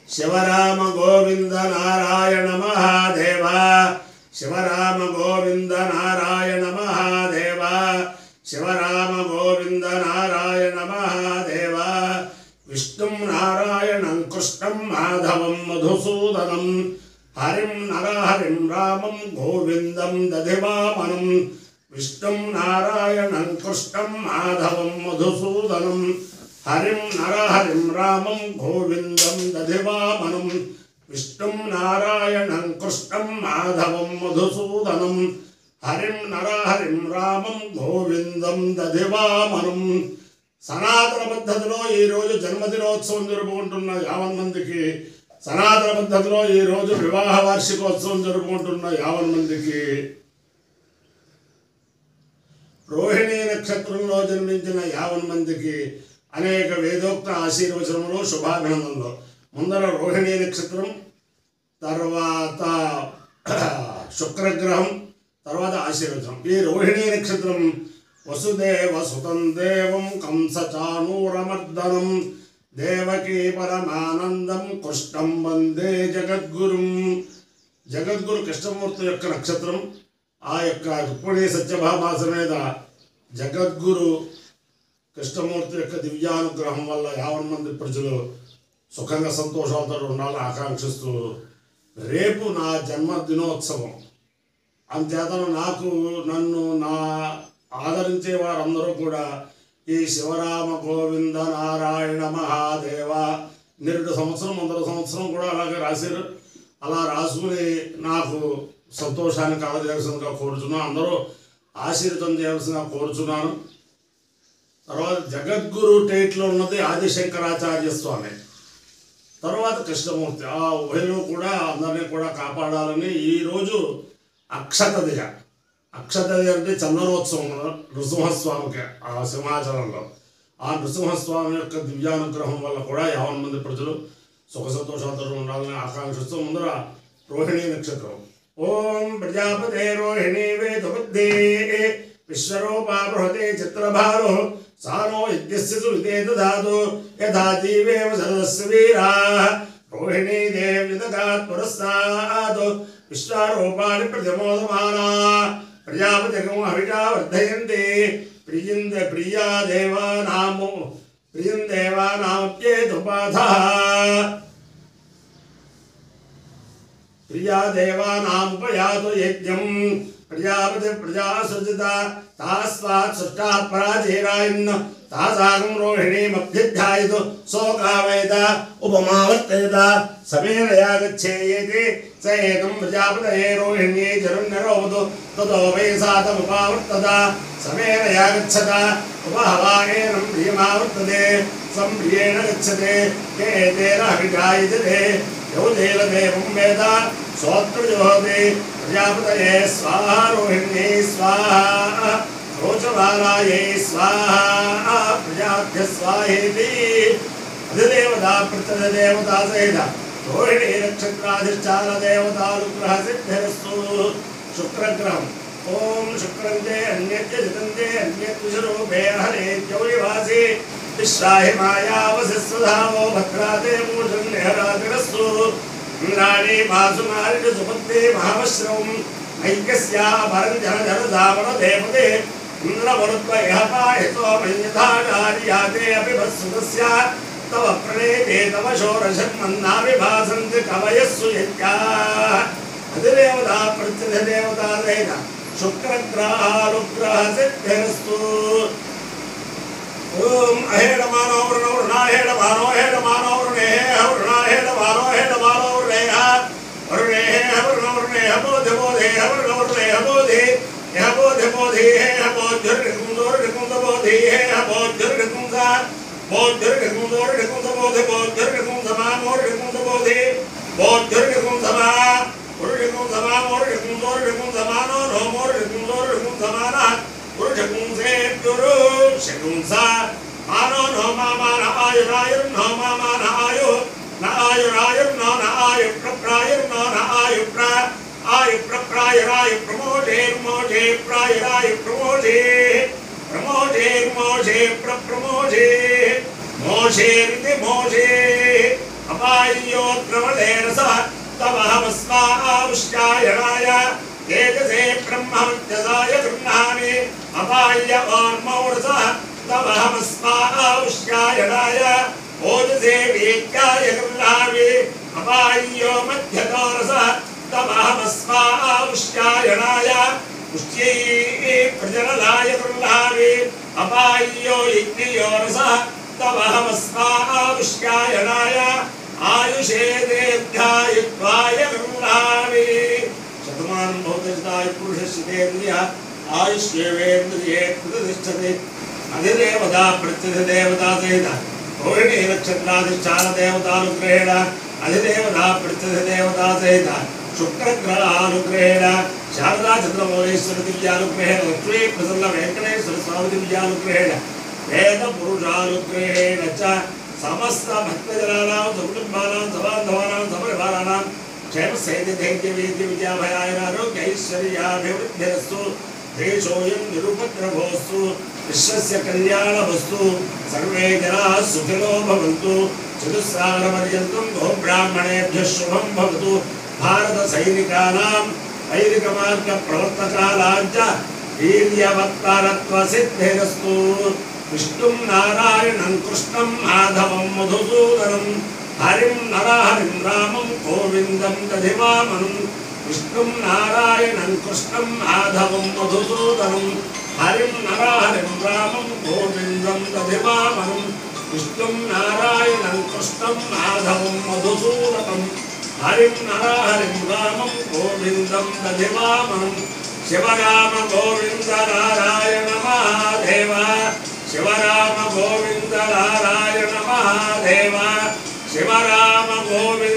शिवराम गोविंद नारायण महादेव शिवराम गोविंद नारायण महादेव शिवराम गोविंद नारायण महादेव विष्णुं नारायणं कृष्णं माधवं मधुसूदनं हरिं नरहरिं रामं गोविंदं दधिवामनं विष्णुं नारायणं कृष्णं माधवं मधुसूदनं हरिं नरहरिं रामं गोविंदं दधिवामनं विष्णुं नारायणं कृष्णं माधवं मधुसूदनं हरिं नरहरिं रामं गोविंदं दधिवामनं సనాతన పద్ధతిలో ఈరోజు జన్మదినోత్సవం జరుపుకుంటున్న 50 మందికి, సనాతన పద్ధతిలో ఈరోజు వివాహ వార్షికోత్సవం జరుపుకుంటున్న 50 మందికి, రోహిణీ నక్షత్రంలో జన్మించిన 50 మందికి అనేక వేదోక్త ఆశీర్వచనములు, శుభాభినందనలు. ముందర రోహిణీ నక్షత్రం, తర్వాత శుక్రగ్రహం, తర్వాత ఆశీర్వచనం. ఈ రోహిణీ నక్షత్రం వసుదేవ సుతం దేవం కంసచానూరమర్దనం దేవకీ పరమానందం కృష్ణం వందే జగద్గురుం. జగద్గురు కృష్ణమూర్తి యొక్క నక్షత్రం. ఆ యొక్క రుక్మిణీ సత్యభామాస మీద జగద్గురు కృష్ణమూర్తి యొక్క దివ్యానుగ్రహం వల్ల 50 మంది ప్రజలు సుఖంగా సంతోషాలతో ఉండాలని ఆకాంక్షిస్తూ, రేపు నా జన్మదినోత్సవం. అంతేతను నన్ను ఆదరించే వారందరూ కూడా ఈ శివరామ గోవింద నారాయణ మహాదేవ 2 సంవత్సరం 100 సంవత్సరం కూడా అలాగే రాశారు. అలా రాసుకుని నాకు సంతోషాన్ని కలగజేయాల్సిందిగా కోరుచున్నాను. అందరూ ఆశీర్వదం చేయాల్సిందిగా కోరుచున్నాను. తర్వాత జగద్గురు టైట్లో ఉన్నది ఆదిశంకరాచార్య స్వామి, తర్వాత కృష్ణమూర్తి. ఆ ఉభయలు కూడా అందరినీ కూడా కాపాడాలని ఈరోజు అక్షతదియ అంటే చందనోత్సవం నృసింహస్వామికి ఆ సింహాచలంలో. ఆ నృసింహస్వామి యొక్క దివ్యానుగ్రహం వల్ల కూడా 50 మంది ప్రజలు సుఖ సంతోషాలతో ఉండాలని ఆకాంక్షిస్తూ ముందర రోహిణీ నక్షత్రం. ఓం ప్రజాపతే రోహిణీ వేదబుద్ధి విశ్వరూపా బృహతే చిత్రభారు సానో యజ్ఞస్య సువితే దదాతు యథా జీవేమ సరదస్య వీరా రోహిణీ దేవి దగాత్ పురస్తాత్ విశ్వరూపాణి ప్రతిమోదమానా ప్రజాపతిగం హవిషా వర్ధయంతి ప్రియం దేవానామప్యేతుపాధః ప్రియా దేవానాముపయాతు యజ్ఞం ప్రజాపతి ప్రజా సృజిత తాస్వాత్ సృష్టా పరాజేరాయన్ తాసాగం రోహిణీమభ్యుధ్యాయతు శోకావేద ఉపమావర్తయత సమేనయా గచ్ఛేయేతి స ఏకం ప్రజాపతయే రోహిణ్యై జరున్నరోవతు తతో వై సాతముపావర్తత సమేనయా గచ్చత ఉపహవాయేనం ప్రియమావర్తతే సంప్రియేణ గచ్చతే కేతేన హవిషాయజతే యౌ దేవదేవం వేద సోత్రజోహతి ప్రజాపతయే స్వాహా రోహిణ్యై స్వాహా రోచవారాయై స్వాహా ప్రజాభ్య స్వాహేతి. అధిదేవతా ప్రత్యధిదేవతా సహిత రోహిణీ నక్షత్రాధిష్టాన దేవతానుగ్రహ సిద్ధిరస్తు. శుక్రగ్రహం. ఓం శుక్రంతే అన్యత్య జితంతే అన్యత్విషరూపే హరేత్యౌరివాసి విశ్రాహి మాయావసిస్వధావో భద్రాతే మూఢన్యహరాతిరస్తు. ఇంద్రాణి వాసునారిటి సుపత్తే మహావశ్రవం ఐక్యస్యా పరం జనజనదామన దేవతే ఇంద్రవరుత్వ యహపాయతో మన్యథాచార్యాతే అభివత్సుతస్య తవ ప్రణేతే తవ షోరషన్మన్నావిభాసంతి కవయస్సు యజ్ఞాః. అధిదేవతా ప్రత్యధిదేవతా సహిత శుక్రగ్రహానుగ్రహ సిద్ధిరస్తు. ఓం అహేడమానో వృణో వృణాహేడమానో హేడమానో వృణేః వృణాహేడమానో హేడమానో వృణేః వరుణేః వరుణో వరుణేః బోధి బోధేః వరుణో వరుణేః బోధి యః బోధి బోధేః బోధ్యుర్నికుందోర్నికుంద బోధేః బోధ్యుర్నికుంద బోధ్యుర్నికుందోర్నికుంద బోధి బోధ్యుర్నికుందమా మోర్నికుంద బోధి బోధ్యుర్నికుందమా ఉర్నికుందమా మోర్నికుందోర్నికుందమానో నో మోర్నికుందోర్నికుందమాన ఉర్నికుంసేత్యురు శకుంస మానో నో మామాన ఆయురాయుర్నో మామాన ఆయు నాయురాయుర్నో నాయు ప్రప్రాయుర్నో నాయు ప్ర ఆయు ప్రప్రాయురాయు ప్రమోషే మోషే ప్రాయురాయు ప్రమోషే ప్రమోషే మోషే ప్రప్రమోషే మోషేరితి మోషే अपाय्योद्रवलेन सह तमहमस्मापुष्टायणाय तेजसे ब्रह्मवत्यसाय गृह्णामि अपाय्योर्मौरसः तमहमस्मापुष्टायणाय ओजसे वीर्याय गृह्णामि अपाय्यो मध्यतोरसः तमहमस्मापुष्टायणाय पुष्ट्यै प्रजननाय गृह्णामि अपाय्यो यज्ञयोरसः तमहमस्मापुष्टायणाय आयुषे दीर्घायुत्वाय गृह्णामि शतमानं भवति पुरुषस्य तेन्द्रियः आयुष्येवेन्द्रिये प्रतिष्ठते अधिदेवता प्रत्यधिदेवता सहित रोहिणी नक्षत्राधिष्ठान देवतानुग्रहेण अधिदेवता प्रत्यधिदेवता सहित शुक्रग्रहानुग्रहेण शारदा चंद्रमौलेश्वर दिव्यानुग्रहेण लक्ष्मी प्रसन्न वेंकटेश्वर स्वामी दिव्यानुग्रहेण वेद पुरुषानुग्रहेण च समस्त भक्तजनानां सकुटुम्बानां सबान्धवानां सपरिवाराणां क्षेम सैन्यधैर्य वीर्य विद्याभयारोग्य ऐश्वर्याभिवृद्धिरस्तु देशोऽयं निरुपद्रवोऽस्तु विश्वस्य कल्याणमस्तु सर्वे जनाः सुखिनो भवन्तु चतुस्सागरपर्यन्तं गोब्राह्मणेभ्यः शुभं भवतु भारत सैनिकानां वैदिकमार्गप्रवर्तकानां च वीर्यवत्तारत्वसिद्धिरस्तु विष्णुं नारायणं कृष्णं माधवं मधुसूदनं हरिं नरहरिं रामं गोविन्दं दधिवामनं विष्णुं नारायणं कृष्णं माधवं मधुसूदनं हरिं नरहरिं रामं गोविन्दं दधिवामनं विष्णुं नारायणं कृष्णं माधवं मधुसूदनं हरिं नरहरिं रामं गोविन्दं दधिवामनं शिवराम गोविन्द नारायण महादेव शिवराम गोविन्द नारायण महादेव शिवराम गोविन्द